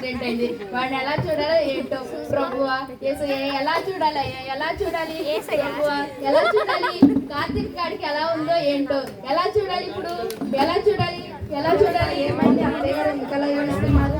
Accident అయింది. వాడిని ఎలా చూడాలో ఏంటో ప్రభువా. ఎలా చూడాలి, ఎలా చూడాలి ప్రభువా, ఎలా చూడాలి? కార్తీక్ గాడికి ఎలా ఉందో ఏంటో, ఎలా చూడాలి ఇప్పుడు, ఎలా చూడాలి, ఎలా చూడాలి? ఏమైంది అత్తయ్య గారు ఇంకలా ఏమవుతున్నారు?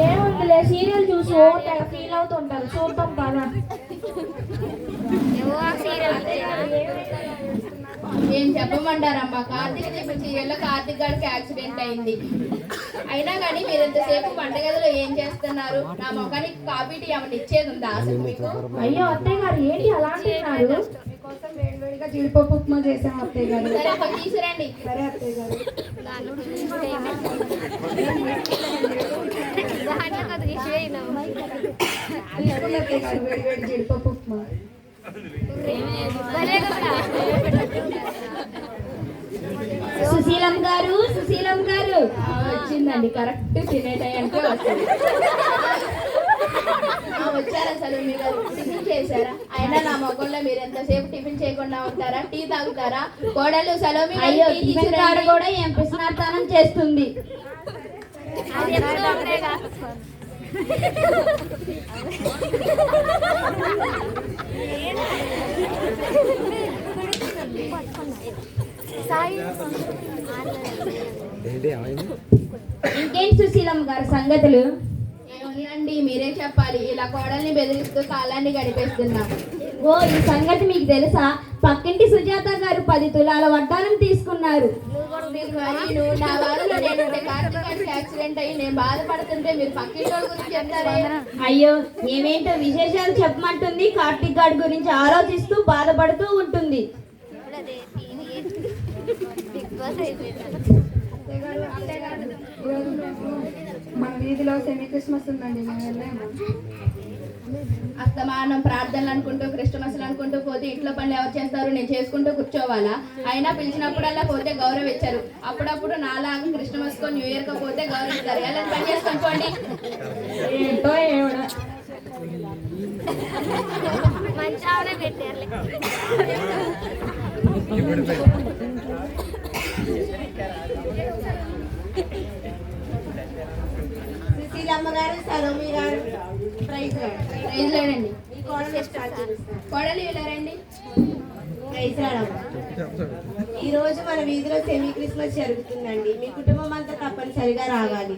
ఏముందిలే, సీరియల్ చూసి ఫీల్ అవుతుంటారు. చూద్దాం బాగా. ఏం చెప్పమంటారమ్మా, కార్తీక్ చెప్పిన సీరియల్లో కార్తీక్ గారికి యాక్సిడెంట్ అయింది. అయినా కానీ మీరు ఎంతసేపు వంటగదిలో ఏం చేస్తున్నారు? నా ముఖానికి కాఫీ టీ ఏమైనా ఇచ్చేది ఉందా అసలు మీకు? అయ్యో అత్తయ్య గారు ఏంటి అలా అంటున్నారు? మీకోసం వేడివేడిగా జీడిపప్పు ఉప్మా చేసాం అత్తయ్య గారు. సరే తీసుకురండి. సరే అత్తయ్య గారు. తీసుకోండి అత్తయ్య గారు, వేడివేడి జీడిపప్పు ఉప్మా. సుశీలం గారు, సుశీలం గారు వచ్చిందండి. కరెక్ట్ తినే టైంకే వస్తుంది. వచ్చారా అసలు మీరు టిఫిన్ చేశారా? అయినా నా మొగల్లో మీరు ఎంతసేపు టిఫిన్ చేయకుండా ఉంటారా? టీ తాగుతారా? కోడలు సలోమి అయ్యో టిఫిన్ కాడ కూడా ఏం పిసినార్తనం చేస్తుంది. ఇంకేంటి సుశీలమ్మ గారు సంగతులు? ఏముందండి మీరే చెప్పాలి. ఇలా కోడల్ని బెదిరిస్తూ కాలాన్ని గడిపేస్తున్నాం. ఓ ఈ సంగతి మీకు తెలుసా? పక్కింటి సుజాత గారు 10 తులాల వడ్డానం తీసుకున్నారు. నా బాధలో నేను కార్తీక్ యాక్సిడెంట్ అయ్యి నేను బాధపడుతుంటే మీరు పక్కింటి వాళ్ళ గురించి చెప్తారే? అయ్యో ఏమేంటో విశేషాలు చెప్పమంటుంది. కార్తీక్ గారి గురించి ఆలోచిస్తూ బాధపడుతూ ఉంటుంది. మన వీధిలో సెమీ క్రిస్మస్ ఉందండి, మేము వెళ్ళాము. అస్తమానం ప్రార్థనలు అనుకుంటూ క్రిస్టమస్లు అనుకుంటూ పోతే ఇంట్లో పనులు ఎవరు చేస్తారు? నేను చేసుకుంటూ కూర్చోవాలా? అయినా పిలిచినప్పుడల్లా పోతే గౌరవించారు. అప్పుడప్పుడు నాలాగా క్రిస్టమస్ కో న్యూ ఇయర్ కో పోతే గౌరవిస్తారు. ఎలా పని చేసుకొని పోండి. ఏంటో ఏమిడో. సుశీలమ్మ గారు, సలోమి గారు, ప్రైజ్ లేదండి. కోడలు వెళ్ళారండి. ప్రైజ్ రాడమ్మ. ఈ రోజు మన వీధిలో సెమీ క్రిస్మస్ జరుగుతుందండి. మీ కుటుంబం అంతా తప్పనిసరిగా రావాలి.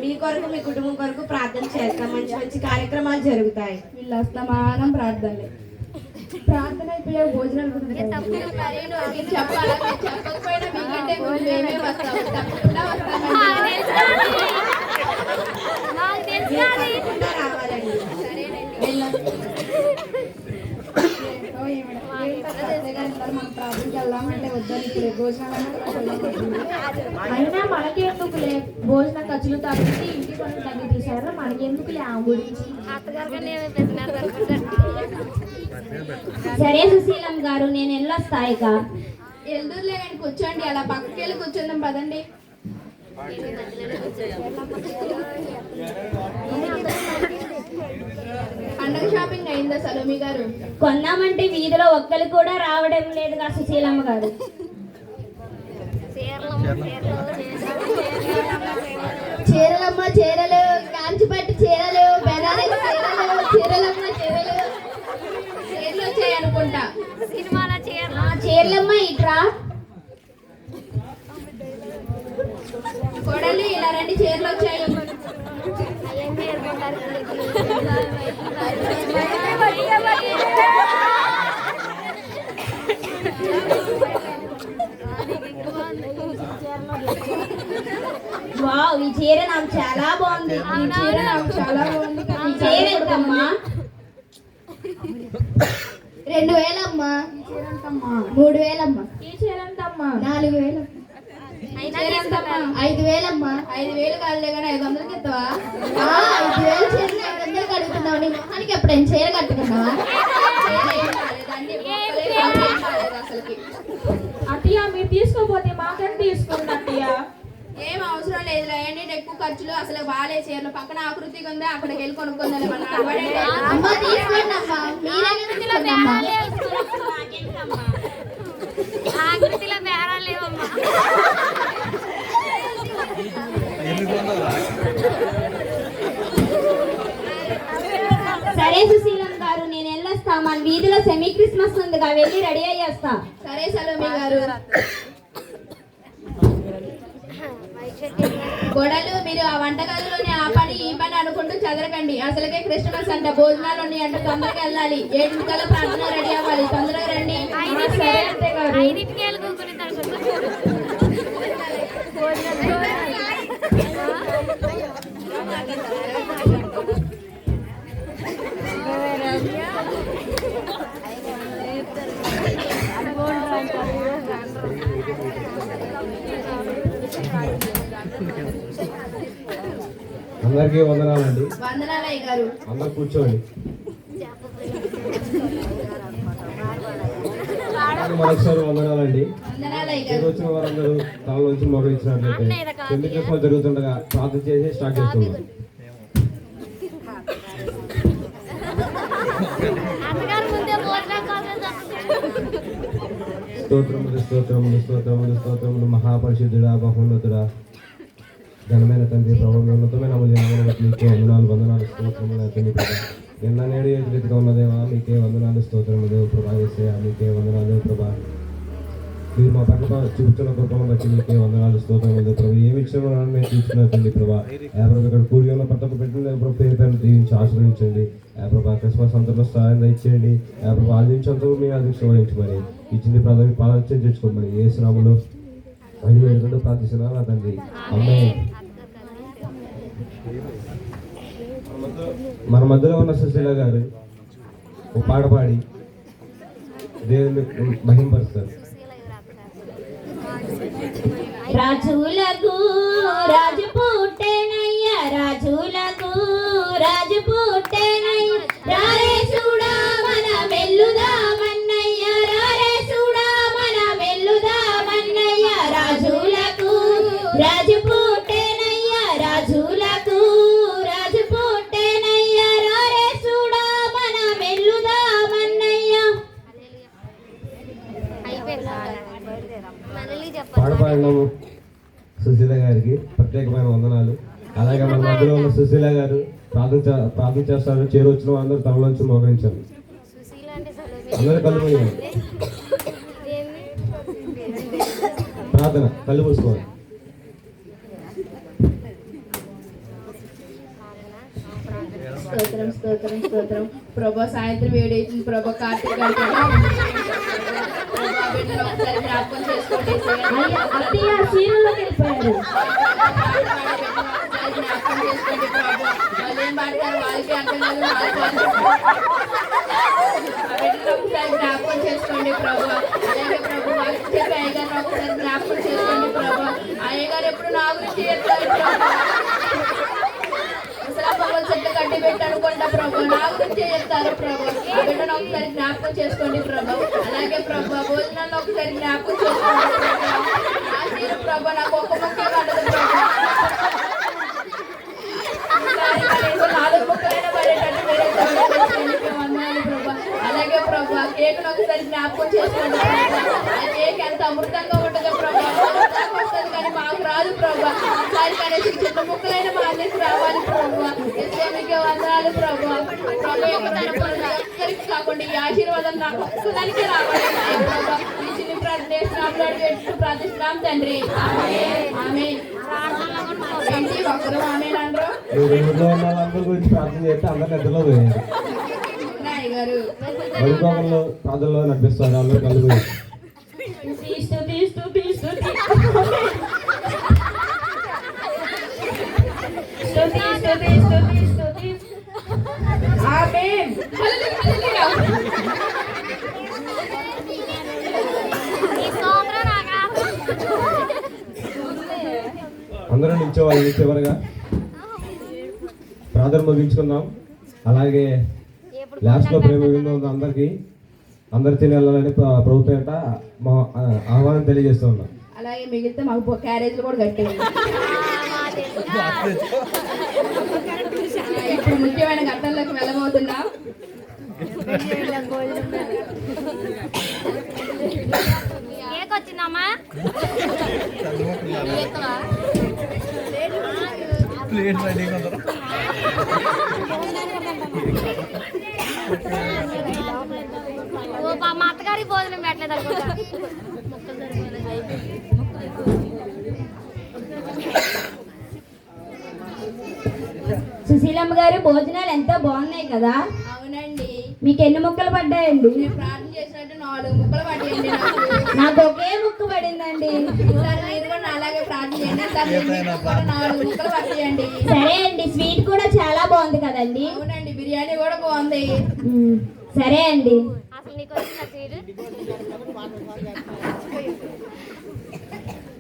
మీ కొరకు మీ కుటుంబం కొరకు ప్రార్థన చేస్తాం. మంచి మంచి కార్యక్రమాలు జరుగుతాయి. వీళ్ళు అస్తమానం ప్రార్థనలే. ప్రార్థన అయిపోయే భోజనాలు కూడా చెప్పాలా? చెప్పకపోయినా మీకంటే ముందు మేమే వస్తాము. తప్పకుండా తప్పకుండా రావాలండి. మనం ప్రార్థనకి వెళ్దామంటే వద్దని ఇప్పుడు భోజనాలు. అయినా మనకెందుకులే, భోజన ఖర్చులు తగ్గించి ఇంటి పనులు తగ్గి తీసారు. మనకెందుకులే ఆ గురించి. సరే సుశీలం గారు నేను వెళ్ళొస్తాయిక. ఎల్దుర్లే కానీ కూర్చోండి. అలా పక్కకి వెళ్ళి కూర్చుందాం పదండి. పండగ షాపింగ్ అయిందా సలోమి గారు? కొన్నామంటే వీధిలో ఒక్కరు కూడా రావడం లేదుగా సుశీలమ్మ గారు. చీరలమ్మ చీరలు, కాంచిపట్టు చీరలు, బెనారస్ చీరలు, చీరలమ్మ చీరలు, చీరలు వచ్చాయి అనుకుంటా. చీరలమ్మ ఇట్రా. కోడలు ఇలా రండి, చీరలు వచ్చాయి. వావ్ ఈ చీర నాకు చాలా బాగుంది. ఈ చీర నాకు చాలా బాగుంది. ఈ చీర ఎంతమ్మా? 2000 అమ్మా. ఈ చీర ఎంతమ్మా? 3000 అమ్మా. ఈ చీర ఎంతమ్మా? 4000. 5000 అమ్మా. 5000 కాదులే కానీ 500కి ఎత్తవా? 5000 చీరలు 500కి అడుగుతున్నావు. నీ మొహానికి ఎప్పుడైనా చీర కట్టుకున్నావా? అసలుకి అత్తయ్య మీరు తీసుకోపోతే మాకని తీసుకుంది అత్తయ్య. ఏం అవసరం లేదు. ఏంటి ఎక్కువ ఖర్చులు? అసలు బాగాలే చీరలు. పక్కన ఆకృతిగా ఉందా, అక్కడికి వెళ్ళి కొనుక్కుందా? అమ్మా తీసుకోండి అమ్మా. ఆకృతిలో బేరాలు లేవమ్మా. సరే సుశీలం గారు, నేను వెళ్ళొస్తా. మన వీధిలో సెమీ క్రిస్మస్ ఉందిగా, వెళ్ళి రెడీ అయ్యేస్తా. సరే సలోమి గారు. గొడవలు మీరు ఆ వంటగదిలోనే ఆ పని ఈ పని అనుకుంటూ చదరకండి. అసలుకే క్రిస్మస్ అంటే భోజనాలు ఉన్నాయి అంటే తొందరగా వెళ్ళాలి. 7 కల్లా ప్రార్థన రెడీ అవ్వాలి. తొందరగా రండి. సరే అంతే గారు. అందరికీ వందనాలండి. వందనాలయ్య గారు. అందరు కూర్చోండి. మరొకసారి వందనాలండి. వందనాలయ్య మీరు గారు. వచ్చిన వారందరూ తనలోంచి మొదలైనట్లయితే పెళ్లి క్రిస్మస్ జరుగుతుండగా ప్రార్థన చేసి స్టార్ట్ చేస్తున్నాం. స్తోత్రములు స్తోత్రములు స్తోత్రములు స్తోత్రములు మహాపరిశుద్ధుడా, మహోన్నతుడా, ఘనమైన తండ్రి, ప్రభు, ఉన్నతమైన మీకే వందనాలు, వందనాలు, స్తోత్రములు తండ్రి ప్రభా. నిన్న నేడు ఏ రీతిగా ఉన్నదేవా మీకే వందనాలు, స్తోత్రములు దేవు ప్రభా. యేసయ్యా మీకే వందనాలు ప్రభా. మీరు మా పట్ల చూపుతున్న కృపను బట్టి మీకే వందనాలు, స్తోత్రములు దేవు ప్రభా. ఏమి ఇచ్చిన మేము తీసుకున్నారు తండ్రి ప్రభా. ప్రభు ఇక్కడ కూడి ఉన్న పట్టకు పెట్టిన ప్రభు పేరు పేరు దీవించి ఆశ్రయించండి. ప్రభా క్రిస్మస్ అంతలో సహాయం ఇచ్చేయండి. ప్రభు ఆదించంతో మీ ఆదించమని ఇచ్చింది ప్రజలకు పాలన చేసుకోమని ఏ శ్రాములు అడిగి వెళ్ళకుండా ప్రార్థిస్తున్నా నా తండ్రి. అమ్మాయి మన మధ్యలో ఉన్న సుశీల గారు ఒక పాట పాడి దేవుని మహింపరుస్తారు. రాజులకు రాజు పుట్టెనయ్యా, రాజులకు రాజు పుట్టెనయ్యా, రారే చూడా మన మెల్లుదామన్నయ్యా, రారే చూడా మన మెల్లుదామన్నయ్యా. రాజులకు రాజు పుట్టెనయ్యా, రాజులకు రాజు పుట్టెనయ్యా, రారే చూడా మన మెల్లుదామన్నయ్యా. పాట పాడినాము సుశీల గారికి ప్రత్యేకమైన వందనాలు. అలాగే మన మధ్యలో ఉన్న సుశీల గారు ప్రార్థన చేస్తారు. చేరొచ్చిన అందరూ తమలోంచి మోకరించారు. అందరూ కళ్ళు మూయాలి. ప్రార్థన కళ్ళు మూసుకోవాలి. స్తోత్రం స్తోత్రం స్తోత్రం. ప్రభా సాయంత్రం వేడేసింది. ప్రభా కార్తీక ఒకసారి జ్ఞాపకం చేసుకోండి. అత్తయ్య సీరియల్లోకి వెళ్ళిపోయారు. జ్ఞాపకం చేసుకోండి ప్రభా. వాళ్ళు ఏం పాడతారు వాళ్ళకి అర్థం కాదు. ఒకసారి జ్ఞాపకం చేసుకోండి ప్రభా. అలాగే ప్రభు వాళ్ళకి చెప్పి అయ్యగారు ఒకసారి జ్ఞాపకం చేసుకోండి ప్రభా. అయ్యగారు ఎప్పుడు నా గురించి చెప్తారు ప్రభా. చెట్టు కట్టి పెట్టి అనుకుంటా ప్రభు నా గురించి చెప్తారు ప్రభు. ఆ బిడ్డను ఒకసారి జ్ఞాపకం చేసుకోండి ప్రభు. అలాగే ప్రభు భోజనాన్ని ఒకసారి జ్ఞాపకం చేసుకోండి ప్రభు. ఆశీర్ ప్రభు నాకు ఒక్క ముక్క పడదు ప్రభు. 4 ముక్కలైనా పడేటట్టు వందనాలు ప్రభు. అలాగే ప్రభు ఆ కేక్ ఒకసారి జ్ఞాపకం చేసుకోండి ప్రభు. ఆ కేక్ ఎంత అమృతంగా ఉంటుందో ప్రభు. వస్తుంది కానీ మాకు రాదు ప్రభు. ఒకసారి కనీసం చిన్న ముక్కలైనా మా అందరికి రావాలి ప్రభు. మీకు వందనాలు ప్రభు. ప్రభు యొక్క తరపున ఒక్కరికి కాకుండా ఈ ఆశీర్వాదం నాకు ఒక్కదానికి రావాలి ప్రభు. ఈ చిన్న ప్రార్థిస్తున్నాం తండ్రి. ఆమేన్. ఏంటి ఒక్కరు ఆమేన్ అనరు? అందరి గురించి ప్రార్థన చేస్తే అందరు నిద్రలో పోయారు. నాయ్ గారు వరికోగంలో ప్రార్థనలో నడిపిస్తారు. అందరూ కళ్ళు పోయారు. ఆమేన్. హల్లెలూయా. అందరూ నిల్చోవాలి. చివరిగా ప్రార్థన ముగించుకుందాం. అలాగే లాస్ట్ లో ప్రేమ విందు అందరికి అందరు తినేయాలని ప్రభుత్వం ఏంట మా ఆహ్వానం తెలియజేస్తూ ఉన్నాం. అలాగే మిగిలితే మాకు క్యారేజ్లు కూడా కట్టేయండి. ఇప్పుడు ముఖ్యమైన ఘట్టంలోకి వెళ్ళబోతున్నాం. వచ్చిందమ్మా ప్లేట్ రెడీగా ఉందా? మా అత్తగారికి భోజనం పెట్టలేదు అనుకుంటా. సుశీలమ్మ గారు భోజనాలు ఎంతో బాగున్నాయి కదా, అవునండి, మీకు ఎన్ని ముక్కలు పడ్డాయండి? నేను ప్రార్థన చేసినట్టు 4 ముక్కలు పట్టేయండి నాకు. నాకు ఒకే ముక్క పడిందండి. ఈసారి మీరు కూడా నా అలాగే ప్రార్థన చేయండి. ఈసారి మీకు కూడా 4 ముక్కలు పట్టేయండి. సరే అండి, స్వీట్ కూడా చాలా బాగుంది కదండి. అవునండి, బిర్యానీ కూడా బాగుంది. సరే అండి. అసలు నీకు వచ్చిన సీటు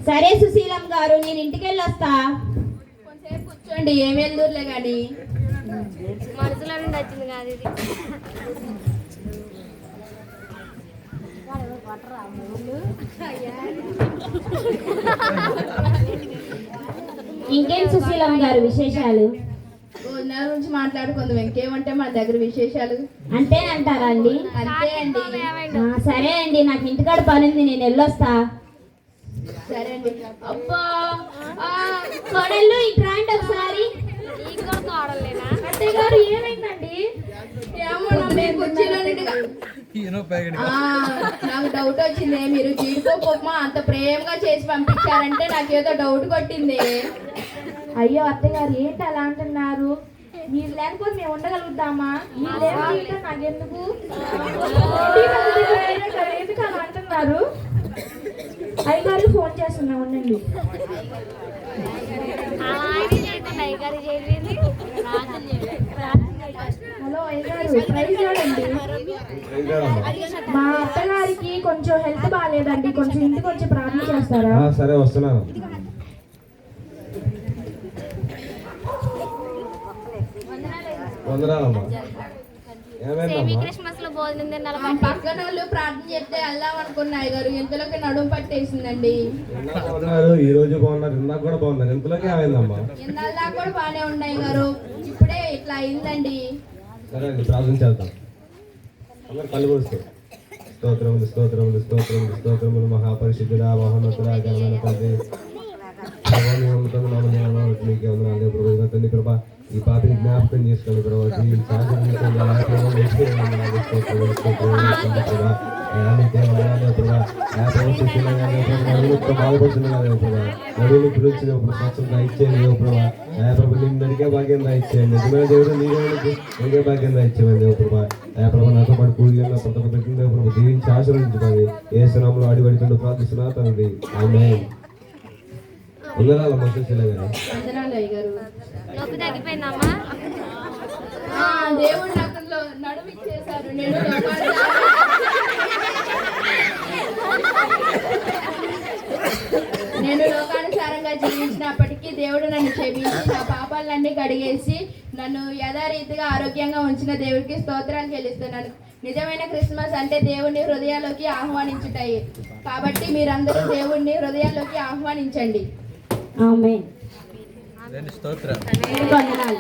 సరే సుశీలమ్మ గారు, నేను ఇంటికి వెళ్ళొస్తా. కొంచెంసేపు కూర్చోండి, ఏం వెళ్దూరులే కానీ. మనసులో నుండి వచ్చింది కాదు ఇది. ఇంకేం సుశీలమ్మ గారు విశేషాలు? భోజనాల గురించి మాట్లాడుకుందాం. ఇంకేమంటే మన దగ్గర విశేషాలు అంతేనంటారా అండి? అంతే అండి. సరే అండి, నాకు ఇంటికాడ పని ఉంది, నేను వెళ్ళొస్తా. సరే అండి. అబ్బా, కోడళ్ళు ఇటు రాండి ఒకసారి. నీకు కూడా తోడలేనా? అత్తయ్య గారు ఏమైందండి? ఏమో నమ్మే కుర్చీలో నుండి నాకు డౌట్ వచ్చింది. మీరు జీడిపప్పు ఉప్మా అంత ప్రేమగా చేసి పంపించారంటే నాకేదో డౌట్ కొట్టింది. అయ్యో అత్తయ్య గారు, ఏంటి అలా అంటున్నారు? మీరు లేకపోతే మేము ఉండగలుగుతామా? మీరు లేకపోతే నాకెందుకు? ఎందుకు అలా అంటున్నారు? అయ్యగారు ఫోన్ చేస్తున్నా, ఉండండి. హలో అయ్యగారు, ప్రైజ్ చూడండి. మా అత్తగారికి కొంచెం హెల్త్ బాగాలేదండి, కొంచెం ఇంటికి వచ్చి ప్రార్థన చేస్తారా? సరే వస్తున్నాను. వందనాలమ్మా. సేమి క్రిస్మస్ లో భోజనం తినాలి. ఆ పక్కన వాళ్ళు ప్రార్థన చేస్తే వెళ్దాం అనుకున్నాయి గారు, ఇంతలోకి నడుము పట్టేసిందండి. ఈ రోజు బాగున్నారు, ఇందాక కూడా బాగున్నారు, ఇంతలోకి ఏమైందమ్మా? ఇందాక కూడా బాగానే ఉన్నాయి గారు, ఇప్పుడే ఇట్లా అయిందండి. సరే అండి, ప్రార్థన చేద్దాం. అందరు కళ్ళు కూర్చో. స్తోత్రములు స్తోత్రములు స్తోత్రములు స్తోత్రములు మహాపరిశుద్ధుడా మహోన్నతుడా ఘనమైన తండ్రి, నీకే వందనాలు ప్రభు. తండ్రి ప్రభా, ఈ పాపిని జ్ఞాపకం చేసుకోండి ప్రభావ. బాగుపడుతుంది కదా ప్రభావ. నడువుని పిలిచి స్వచ్ఛంగా ఇచ్చేయండి ప్రభావ. ప్రభు నిన్నడికే భాగ్యం ఇచ్చేయండి. నిజమైన దేవుడు నీకే భాగ్యం ఇచ్చేయండి ప్రభావ. ప్రభావ నాతో పాటు కూడిన ప్రతి ఒక్క పెట్టింది ప్రభు దీవించి ఆశీర్వదించుకోండి. ఏ స్థలంలో అడిగడుకుంటూ ప్రార్థిస్తున్నా తండ్రి, ఆమేన్. వందనాలమ్మా సుశీల గారు. వందనాలు అయ్యగారు. నొప్పి తగ్గిపోయిందమ్మా? దేవుడు నాకు నడుము ఇచ్చేశారు. నేను లోకానుసారంగా జీవించినప్పటికీ దేవుడు నన్ను క్షమించి నా పాపాలన్నీ కడిగేసి నన్ను యథారీతిగా ఆరోగ్యంగా ఉంచిన దేవుడికి స్తోత్రాలు చెల్లిస్తున్నాను. నిజమైన క్రిస్మస్ అంటే దేవుణ్ణి హృదయాల్లోకి ఆహ్వానించుతాయి. కాబట్టి మీరందరూ దేవుణ్ణి హృదయాల్లోకి ఆహ్వానించండి. ఆమేన్. స్తోత్రం. వందనాలు.